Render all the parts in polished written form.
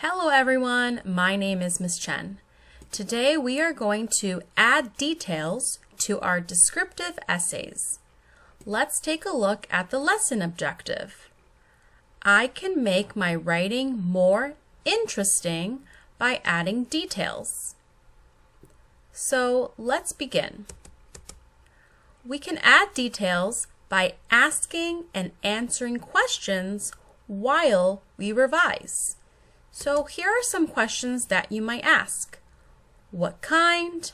Hello everyone, my name is Ms. Chen. Today we are going to add details to our descriptive essays. Let's take a look at the lesson objective. I can make my writing more interesting by adding details. So let's begin. We can add details by asking and answering questions while we revise. So here are some questions that you might ask. What kind?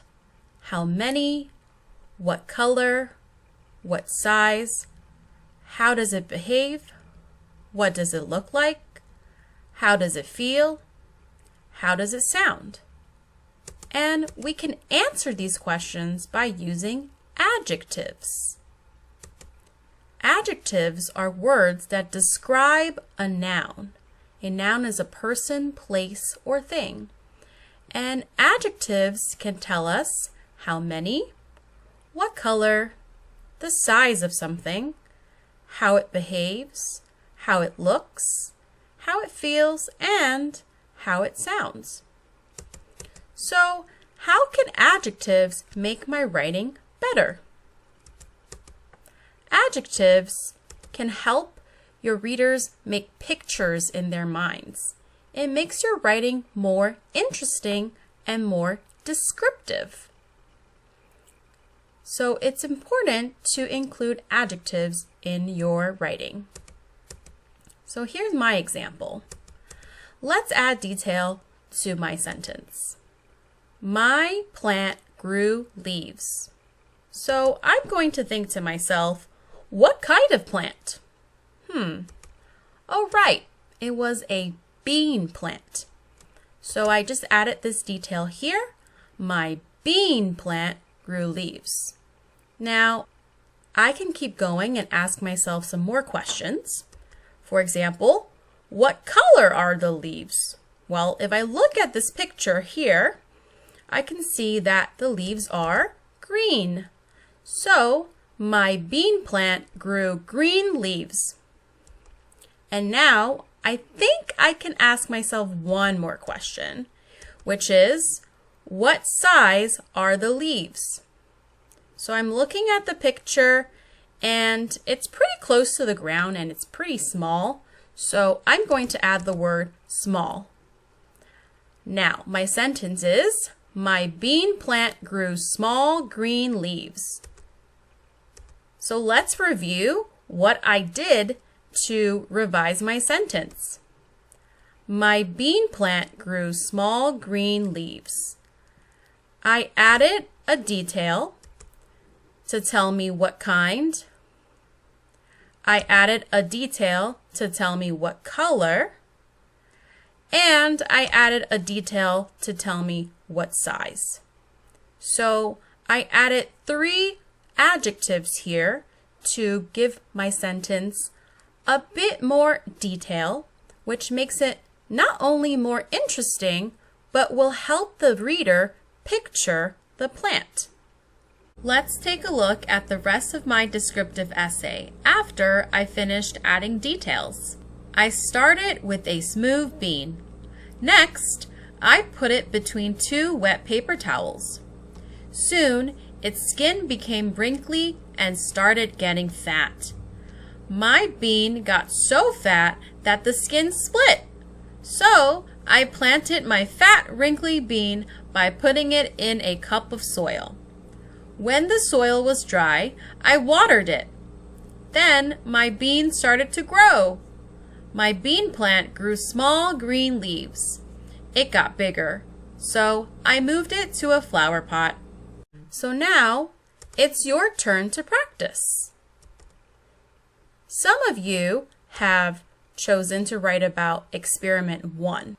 How many? What color? What size? How does it behave? What does it look like? How does it feel? How does it sound? And we can answer these questions by using adjectives. Adjectives are words that describe a noun. A noun is a person, place, or thing. And adjectives can tell us how many, what color, the size of something, how it behaves, how it looks, how it feels, and how it sounds. So, how can adjectives make my writing better? Adjectives can help your readers make pictures in their minds. It makes your writing more interesting and more descriptive. So it's important to include adjectives in your writing. So here's my example. Let's add detail to my sentence. My plant grew leaves. So I'm going to think to myself, what kind of plant? Oh, right. It was a bean plant. So I just added this detail here. My bean plant grew leaves. Now, I can keep going and ask myself some more questions. For example, what color are the leaves? Well, if I look at this picture here, I can see that the leaves are green. So, my bean plant grew green leaves. And now, I think I can ask myself one more question, which is, what size are the leaves? So I'm looking at the picture, and it's pretty close to the ground, and it's pretty small. So I'm going to add the word small. Now, my sentence is, my bean plant grew small green leaves. So let's review what I did to revise my sentence. My bean plant grew small green leaves. I added a detail to tell me what kind. I added a detail to tell me what color. And I added a detail to tell me what size. So I added 3 adjectives here to give my sentence a bit more detail, which makes it not only more interesting, but will help the reader picture the plant. Let's take a look at the rest of my descriptive essay after I finished adding details. I started with a smooth bean. Next, I put it between 2 wet paper towels. Soon, its skin became wrinkly and started getting fat. My bean got so fat that the skin split. So I planted my fat, wrinkly bean by putting it in a cup of soil. When the soil was dry, I watered it. Then my bean started to grow. My bean plant grew small green leaves. It got bigger, so I moved it to a flower pot. So now it's your turn to practice. Some of you have chosen to write about experiment 1.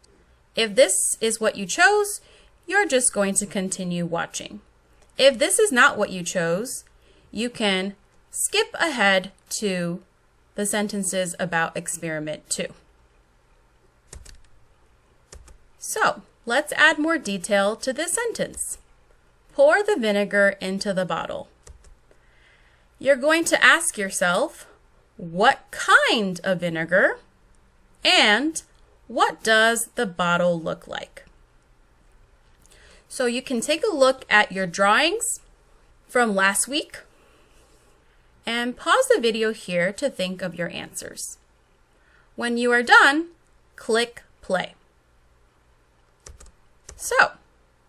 If this is what you chose, you're just going to continue watching. If this is not what you chose, you can skip ahead to the sentences about experiment 2. So, let's add more detail to this sentence. Pour the vinegar into the bottle. You're going to ask yourself, what kind of vinegar? And what does the bottle look like? So you can take a look at your drawings from last week and pause the video here to think of your answers. When you are done, click play. So,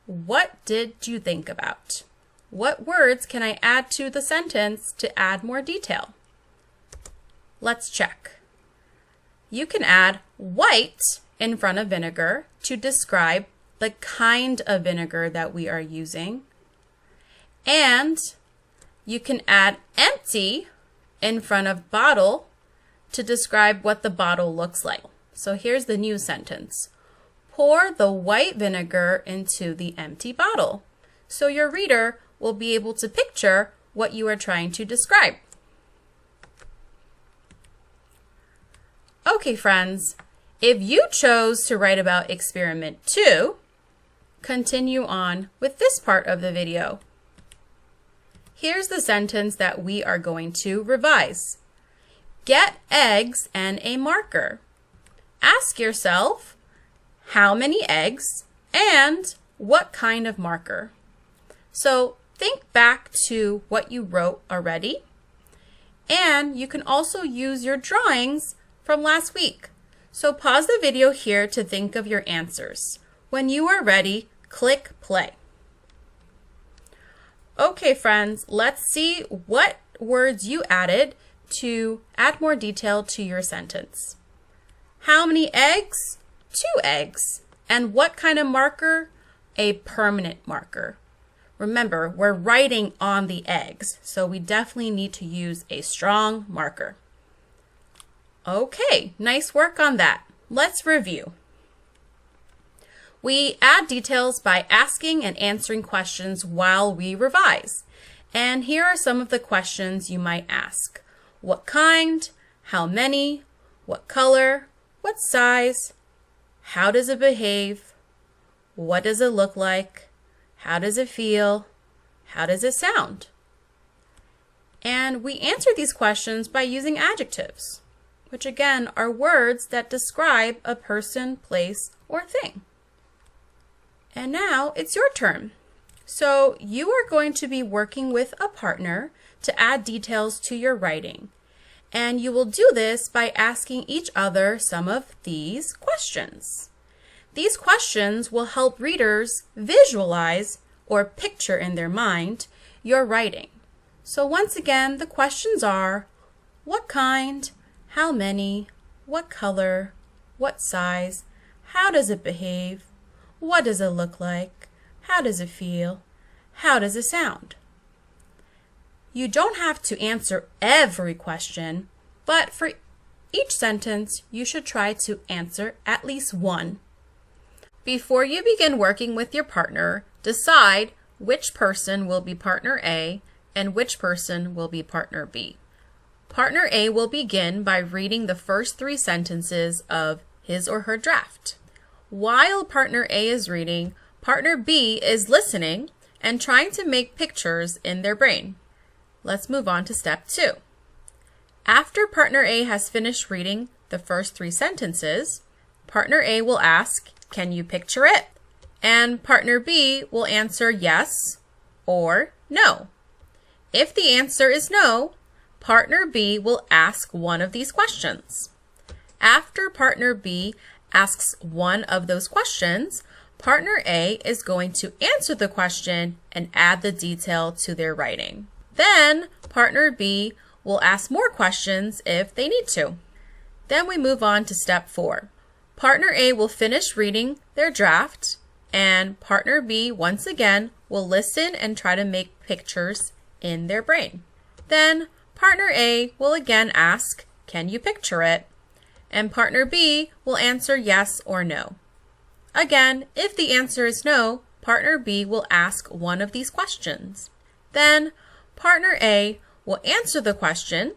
what did you think about? What words can I add to the sentence to add more detail? Let's check. You can add white in front of vinegar to describe the kind of vinegar that we are using. And you can add empty in front of bottle to describe what the bottle looks like. So here's the new sentence. Pour the white vinegar into the empty bottle. So your reader will be able to picture what you are trying to describe. Okay, friends, if you chose to write about experiment 2, continue on with this part of the video. Here's the sentence that we are going to revise. Get eggs and a marker. Ask yourself, how many eggs and what kind of marker? So think back to what you wrote already, and you can also use your drawings from last week. So pause the video here to think of your answers. When you are ready, click play. Okay, friends, let's see what words you added to add more detail to your sentence. How many eggs? 2 eggs. And what kind of marker? A permanent marker. Remember, we're writing on the eggs, so we definitely need to use a strong marker. Okay, nice work on that. Let's review. We add details by asking and answering questions while we revise. And here are some of the questions you might ask. What kind? How many? What color? What size? How does it behave? What does it look like? How does it feel? How does it sound? And we answer these questions by using adjectives, which again are words that describe a person, place, or thing. And now it's your turn. So you are going to be working with a partner to add details to your writing. And you will do this by asking each other some of these questions. These questions will help readers visualize or picture in their mind your writing. So once again, the questions are, what kind, how many, what color, what size, how does it behave, what does it look like, how does it feel, how does it sound? You don't have to answer every question, but for each sentence, you should try to answer at least one. Before you begin working with your partner, decide which person will be partner A and which person will be partner B. Partner A will begin by reading the first 3 sentences of his or her draft. While partner A is reading, partner B is listening and trying to make pictures in their brain. Let's move on to step 2. After partner A has finished reading the first 3 sentences, partner A will ask, "Can you picture it?" And partner B will answer yes or no. If the answer is no, partner B will ask one of these questions. After partner B asks one of those questions, partner A is going to answer the question and add the detail to their writing. Then partner B will ask more questions if they need to. Then we move on to step 4. Partner A will finish reading their draft, and partner B once again will listen and try to make pictures in their brain. Then partner A will again ask, "Can you picture it?" And partner B will answer yes or no. Again, if the answer is no, partner B will ask one of these questions. Then partner A will answer the question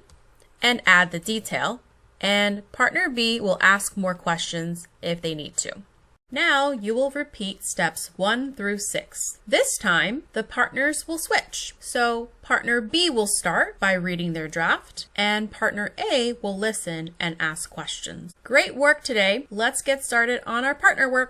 and add the detail, and partner B will ask more questions if they need to. Now you will repeat steps 1 through 6. This time, the partners will switch. So partner B will start by reading their draft, and partner A will listen and ask questions. Great work today. Let's get started on our partner work.